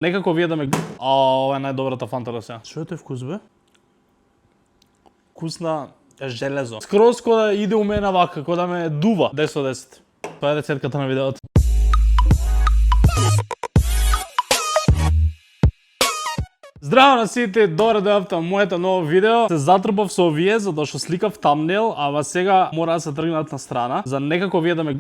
Некако вие да ме... ова е најдобрата фанта до сега. Што е тој вкус, бе? Вкус на железо. Скроз ко да иде у мене вака, ко да ме дува. 10 од 10. Тоа е рецетката на видеото. Здраво на сите, добре дојавте на моето ново видео. Се затрпав со овие за да што сликав тамнел, ама сега мора да се тргнат на страна за некако вие да ме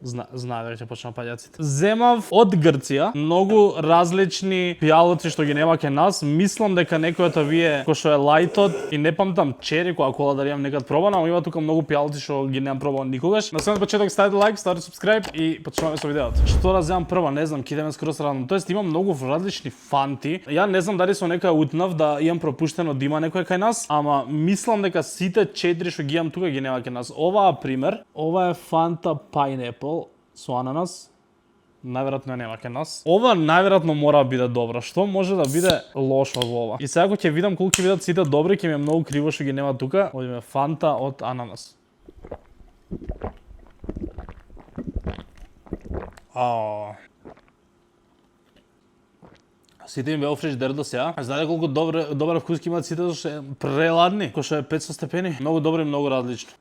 знае дека ќе почнат паѓаците. Земав од Грција многу различни пијалоци што ги нема кај нас. Мислам дека некој од овие кој што е лајтот и не памтам чери кола дали имам некад пробано, ама има тука многу пијалоци што ги немам пробано никогаш. На самиот почеток ставете лайк, ставете subscribe и почнуваме со видеото. Што да земам прва, не знам, ќе идеме скроз рано. Тоест има многу различни фанти. Ја не знам дали со некоја утнав да имам пропуштено да има некој кај нас, ама мислам дека сите 4 што ги имам тука ги нема кај нас. Оваа пример, ова е Fanta Pineapple со ананас. Најверојатно нема кај нас. Ова најверојатно мора да биде добра. Што може да биде лошо во ова? И сега кога ќе видам колку ќе бидат сите добри, ќе ми е многу криво што ги нема тука. Одиме Фанта од ананас. Сите им беа фриждер до сега. Знаете колку добар вкус ќе имаат сите, што е преладни, кој што е 500 степени. Многу добри, многу различно.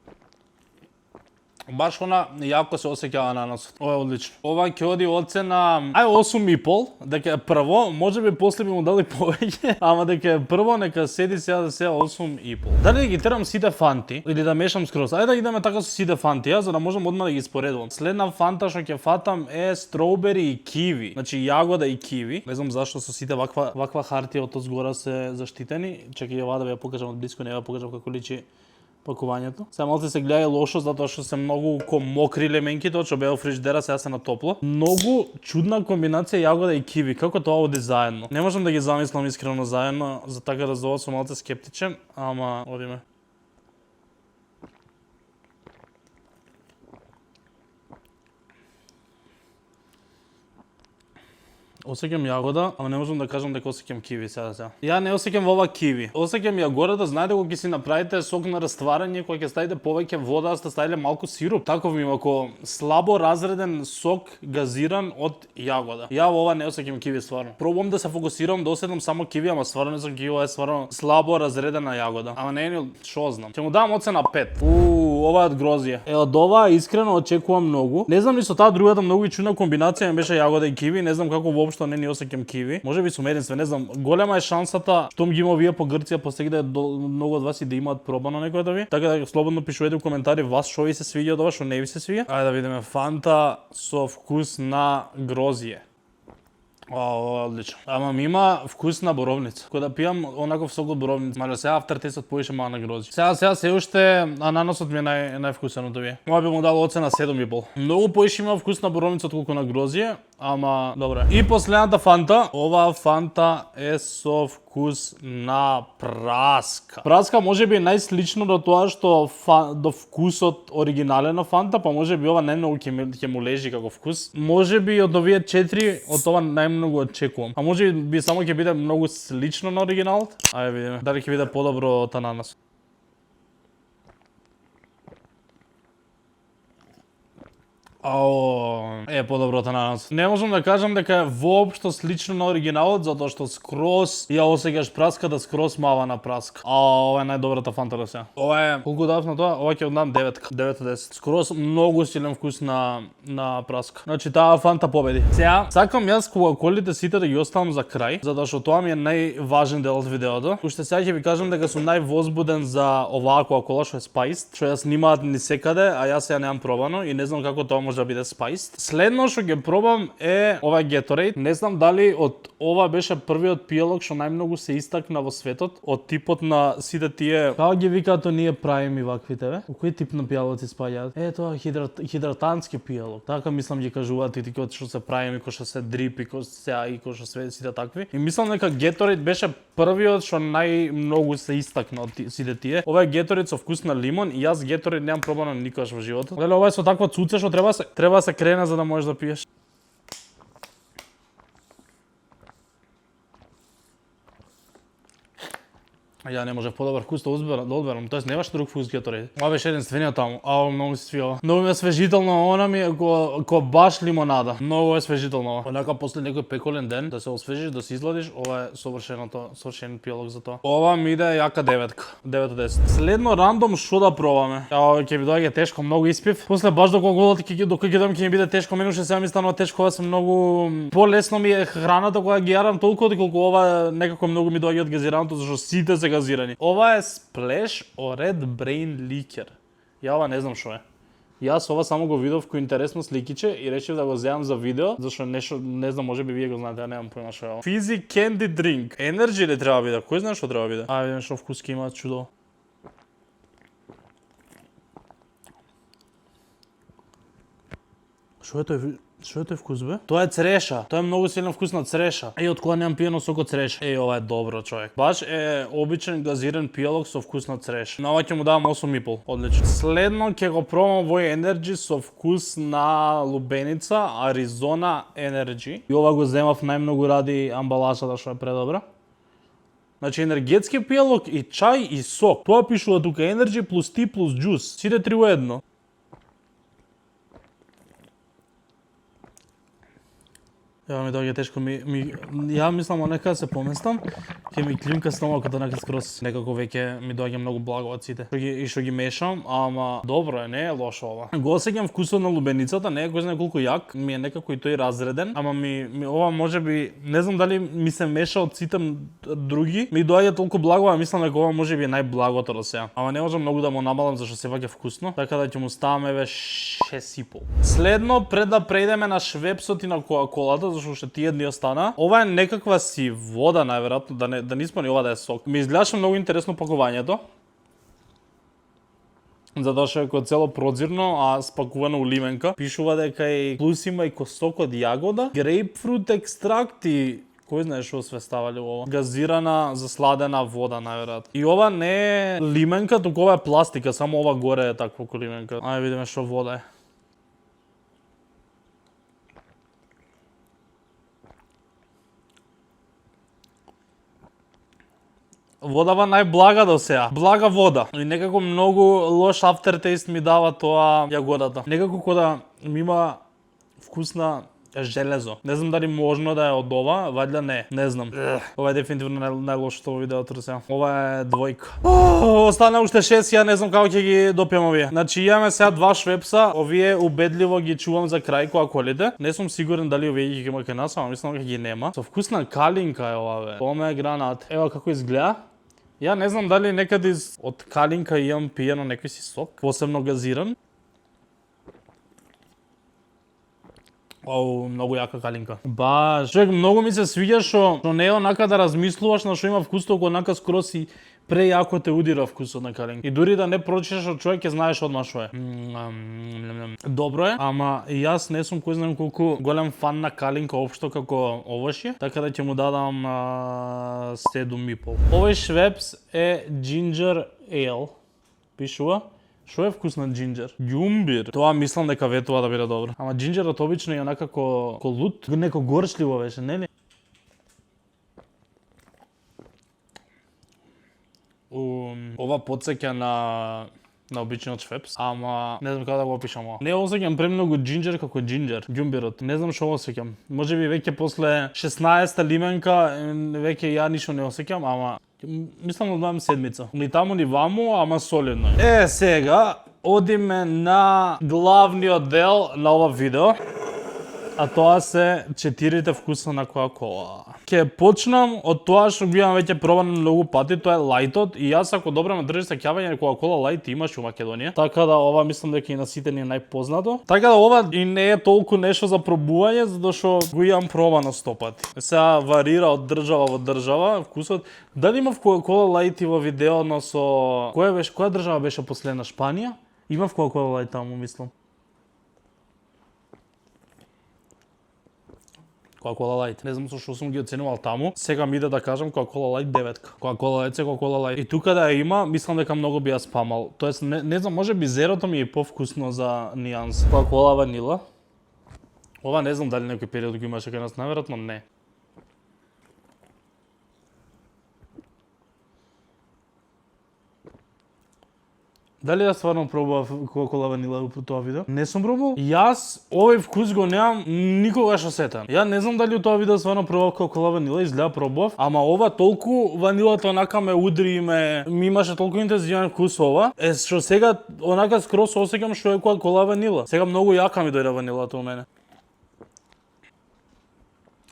Баш она јако се осеќа ананасот. Ова е одлично. Ова ќе оди оцена 8,5, дека е прво, можеби после би му дали повеќе, ама дека е прво нека седи сега да се 8,5. Дали да ги терам сите фанти или да мешам скроз? Ајде да идеме така со сите фанти, за да можам одма да ги споредувам. Следна фанта што ќе фатам е строубери и киви. Значи јагода и киви. Не знам зашто со сите ваква хартија од згора се заштитени. Чекај ја да ви ја покажам од блиску, не ја покажам како личи пакувањето. Сега малку се гледа лошо затоа што се многу ко мокри леменките, од што беа во фриждера, сега се на топло. Многу чудна комбинација јагода и киви, како тоа оди заедно. Не можам да ги замислам искрено заедно, за така да сум малку скептичен, ама одиме. Осеќам јагода, ама не можам да кажам дека осеќам киви сега. Ја не осеќам во ова киви. Осеќам јагодата, знаете кога ќе си направите сок на растварање, кога ќе ставите повеќе вода, сте ставиле малку сируп. Таков ми има ко слабо разреден сок газиран од јагода. Ја во ова не осеќам киви стварно. Пробувам да се фокусирам да осетам само киви, ама стварно не сум киви, ова е стварно слабо разредена јагода. Ама не е што знам. Ќе му дам оцена 5. Ова е од грозје. Од ова искрено очекувам многу. Не знам ни со таа другата многу чудна комбинација ми беше јагода и киви, не знам како што не ни осеќам киви. Можеби сум единствен, не знам. Голема е шансата што ги има вие по Грција, постигде многу од вас и да имаат пробано некој да ви. Така да слободно пишувате во коментари вас што ви се свиѓа од ова, што не ви се свиѓа. Ајде да видиме Фанта со вкус на грозје. Ова е одлично. Ама ми има вкус на боровница. Кога да пијам онаков сок од боровница, мало сега автортестот поише мала на грозје. Сега се уште ананасот ми е највкусен од овие. Ова би му дал оцена 7,5. Многу поише има вкус на боровница отколку на грозје, ама добре. И последната Фанта, оваа Фанта е со вкус на праска. Праска можеби е најслично до тоа што до вкусот оригинален на Фанта, па можеби ова најмногу ќе му лежи како вкус. Можеби од овие 4 од ова најмногу очекувам. А можеби само ќе биде многу слично на оригиналот. Ајде видиме дали ќе биде подобро од ананас. Е подобро од ананас. Не можам да кажам дека е воопшто слично на оригиналот, затоа што скроз ја осеќаш праската, скроз мава на праска. Ова е најдобрата Фанта до сега. Ова е колку дав на тоа? Ова ќе дам 9 од 10. Скроз многу силен вкус на праска. Значи таа Фанта победи. Сега сакам јас кола-колите сите да ги оставам за крај, затоа што тоа ми е најважен дел од видеото. Уште сега ќе ви кажам дека сум највозбуден за оваа кола што е спајст, што јас снимаат ни секаде, а јас ја немам пробано и не знам како тоа може да биде спајст. Следно што ќе пробам е ова Gatorade. Не знам дали од ова беше првиот пијалок што најмногу се истакна во светот, од типот на сите тие, како ги викаат оние правими ваквите, бе? Кој тип на пијалоци спаѓаат? Тоа хидратански пијалок. Така мислам ги кажуваат и тие што се правими, кои што се дрипи, кои што се сите такви. И мислам дека Gatorade беше првиот што најмногу се истакна од сите тие. Ова е Gatorade со вкус на лимон и јас Gatorade немам пробано никогаш во животот. Леле, ова е со таква цуце што треба да се крене за да можеш да пиеш. Ја не можев подобар вкус да одберам, тоест немаш друг вкус Геторейд. Ова беше единствениот таму. Ау, многу се свија. Многу ми е свежително, она ми е ко баш лимонада. Многу е свежително. Онака после некој пеколен ден да се освежиш, да се изладиш, ова е совршен пијалок за тоа. Ова ми иде јака 9 од 10. Следно рандом што да пробаме. Ја ќе ми доаѓа тешко, многу испив. После баш доколку ќе дам ќе ми биде тешко, мену ше сега ми станува тешко, ова се многу полесно ми е храната кога ги јадам толку колку ова некако многу ми доаѓа од газираното зашто сите се газирани. Ова е Splash Red Brain Liquor. Ја ова не знам што е. Јас ова само го видов кој интересно сликиче и решив да го земам за видео, зашто нешто не знам, можеби вие го знаете, ја немам појма што е ова. Fizzy Candy Drink. Energy ли треба биде? Кој знае што треба биде? Ајде видиме што вкус ќе има чудо. Што е тој? Што е тој вкус бе? Тоа е цреша. Тоа е многу силно вкусна цреша. Од кога немам пиено сок од цреша. Ова е добро, човек. Баш е обичен газиран пијалок со вкус на цреш. На ова ќе му давам 8,5. Одлично. Следно ќе го пробам овој Energy со вкус на лубеница, Arizona Energy. И ова го земав најмногу ради амбалажата што е предобра. Значи енергетски пијалок и чај и сок. Тоа пишува тука Energy плюс ти плюс джус. Сите три во едно. Ја ми доаѓа тешко, ја мислам онека се поместам, ќе ми климка стомакот онака скроз, некако веќе ми доаѓа многу благо од сите. И што ги мешам, ама добро е, не е лошо ова. Го осеќам вкусот на лубеницата, не е кој знае колку јак, ми е некако и тој разреден, ама ми ова можеби, не знам дали ми се меша од сите други, ми доаѓа толку благо, а мислам дека ова можеби е најблагото до сега. Ама не можам многу да му намалам зашто сепак е вкусно, така да ќе му ставам еве 6,5. Следно, пред да преидеме на швепсот и на кока-колата, зашто уште тие дни остана. Ова е некаква си вода најверојатно, да не испани ова да е сок. Ми изгледаше многу интересно пакувањето. Затоа што е како цело прозирно, а спакувано у лименка. Пишува дека и плюс има и сок од јагода, грейпфрут екстракт и кој знае што све ставале ова. Газирана, засладена вода најверојатно. И ова не е лименка, туку ова е пластика, само ова горе е такво како лименка. Ајде видиме што вода е. Водава најблага до сега. Блага вода. И некако многу лош aftertaste ми дава тоа јагодата. Некако кога да ми има вкус на железо. Не знам дали можно да е од ова, вајда не знам. Ова е дефинитивно најлошото во видеото до сега. Ова е двојка. Остана уште 6, ја не знам како ќе ги допијам овие. Значи имаме сега 2 швепса, овие убедливо ги чувам за крај кока-колите. Не сум сигурен дали овие ги има кај нас, ама мислам дека ги нема. Со вкус на калинка е ова бе. Помегранат. Ева како изгледа. Ја не знам дали некаде од калинка имам пиено некој си сок, посебно газиран. Оу, многу јака калинка. Баш, човек, многу ми се свиѓа што не е онака да размислуваш на што има вкус, толку онака скроз и прејако те удира вкусот на калинка. И дури да не прочиташ од човек ќе знаеш одма што е. Добро е, ама и јас не сум кој знам колку голем фан на калинка општо како овошје, така да ќе му дадам 7,5. Овој швепс е Ginger Ale. Пишува. Што е вкус на джинџер? Ѓумбир. Тоа мислам дека ветува да биде добро. Ама джинџерот обично е онака ко лут, неко горчливо беше, нели? Ова потсеќа на обичниот швепс, ама не знам како да го опишам ова. Не осеќам премногу джинџер како джинџер, ѓумбирот. Не знам што осеќам. Можеби веќе после 16-та лименка веќе ја ништо не осеќам, ама мислам да дадам седмица. Ни таму ни ваму, ама солидно. Сега одиме на главниот дел на ова видео, а тоа се 4 вкуса на кока-кола. Ќе почнам од тоа што го имам веќе пробано многу пати, тоа е лајтот, и јас ако добро ме држи сеќавање на кока-кола лајт имаш у Македонија. Така да ова мислам дека и на сите ни е најпознато. Така да ова и не е толку нешто за пробување, затоа што го имам пробано 100 пати. Сега варира од држава во држава вкусот. Дали има кока-кола лајт и во видео, но со која држава беше последна? Шпанија? Има кока-кола лајт таму, мислам. Coca-Cola Light. Не знам со што сум ги оценувал таму. Сега ми иде да кажам Coca-Cola Light 9. Coca-Cola Light се Coca-Cola Light. И тука да има, мислам дека многу би ја спамал. Тоест не знам, можеби зерото ми е повкусно за нијанс. Coca-Cola ванила. Ова не знам дали некој период го имаше кај нас, најверојатно не. Дали јас стварно пробував Coca-Cola ванила по тоа видео? Не сум пробувал. Јас овој вкус го немам никогаш осетен. Ја не знам дали у тоа видео стварно пробував Coca-Cola ванила, изгледа пробував, ама ова толку ванилата онака ме удри и ми имаше толку интензивен вкус ова. Што сега онака скрос осеќам што е Coca-Cola ванила. Сега многу јака ми дојде ванилата у мене.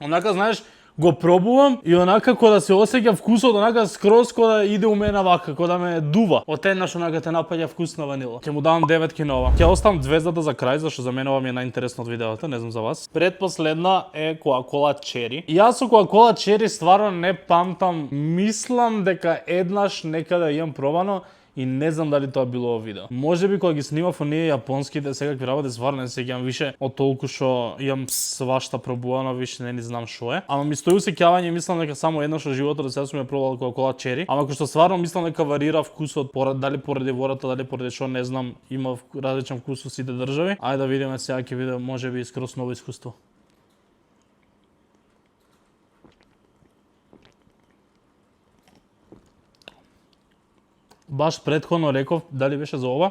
Онака, знаеш, го пробувам и онака кога да се осеќа вкусот, онака скроз кога да иде у мене вака, кога да ме дува. Од еднаш онака те напаѓа вкус на ванила. Ќе му давам 9 кинова. Ќе оставам звездата за крај, зашто за мене ова ми е најинтересно од видеото, не знам за вас. Предпоследна е Coca-Cola Cherry. И јас со Coca-Cola Cherry стварно не памтам, мислам дека еднаш некаде имам пробано и не знам дали тоа било во видео. Можеби кога ги снимав оние јапонските секакви работи, стварно не се сеќавам више од толку што имам свашта пробувано, више не ни знам што е. Ама ми стои усеќавање, мислам дека само еднаш во животот да сега сум ја пробувал Coca-Cola Cherry. Ама кој што стварно мислам дека варира вкусот, дали поради водата, дали поради што не знам, има различен вкус во сите држави. Ајде да видиме сега, ќе видиме можеби скроз ново искуство. Баш претходно реков, дали беше за ова,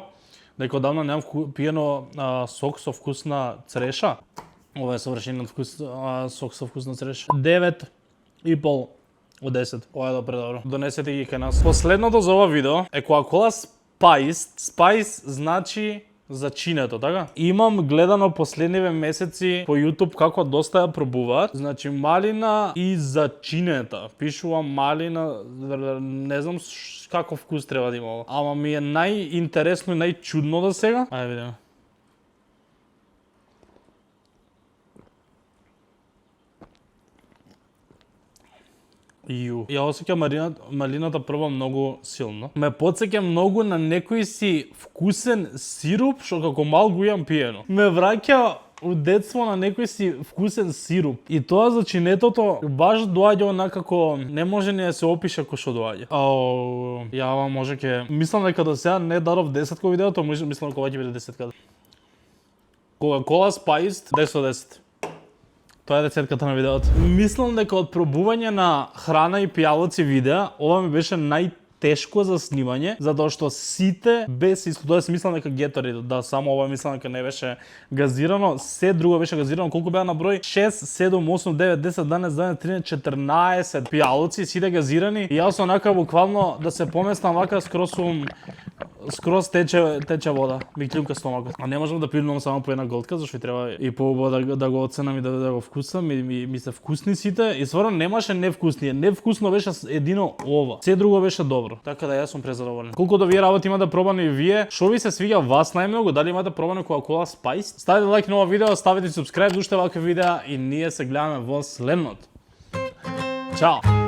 дека одамна немам пиено сок со вкус на цреша. Ова е совршенен вкус, сок со вкус на цреша. 9,5 од 10. Ова е предобро. Донесете ги кај нас. Последното за ова видео е Coca-Cola Spiced. Spice значи за чинето, така? Имам гледано последниве месеци по YouTube како доста ја пробуваат. Значи малина и зачинета. Пишува малина, не знам каков вкус треба да има ова. Ама ми е најинтересно и најчудно до сега. Ајде видиме. Ја осеќам малината прво многу силно. Ме потсеќа многу на некој си вкусен сируп што како мал го имам пиено. Ме враќа у детство на некој си вкусен сируп. И тоа за чинетото баш доаѓа онакако не може ни да се опише кој што доаѓа. Ја може ке мислам дека до сега не дадов 10 ко видеото, мислам дека ова ќе биде 10. Coca-Cola Spiced 10 од 10. Тоа е десетката на видеото. Мислам дека од пробување на храна и пијалоци видеа, ова ми беше најтешко за снимање, затоа што сите без тоа мислам дека Gatorade, да, само ова мислам дека не беше газирано, се друго беше газирано. Колку беа на број? 6, 7, 8, 9, 10, 11, 12, 13, 14 пијалоци, сите газирани. И јас онака буквално да се поместам вака скроз тече вода, ми клюнка стомакот. А не можам да пирнувам само по една голтка, зашто треба и поубаво да го оценам и да го вкусам. Ми се вкусни сите и стварно немаше невкусни. Невкусно беше едино ова. Се друго беше добро. Така да јас сум презадоволен. Колку да вие работи имате пробано и вие, што ви се свиѓа вас најмногу, дали имате пробано Coca-Cola Spiced? Ставите лайк на ова видео, ставите subscribe за уште вакви видеа и ние се гледаме во следното. Чао!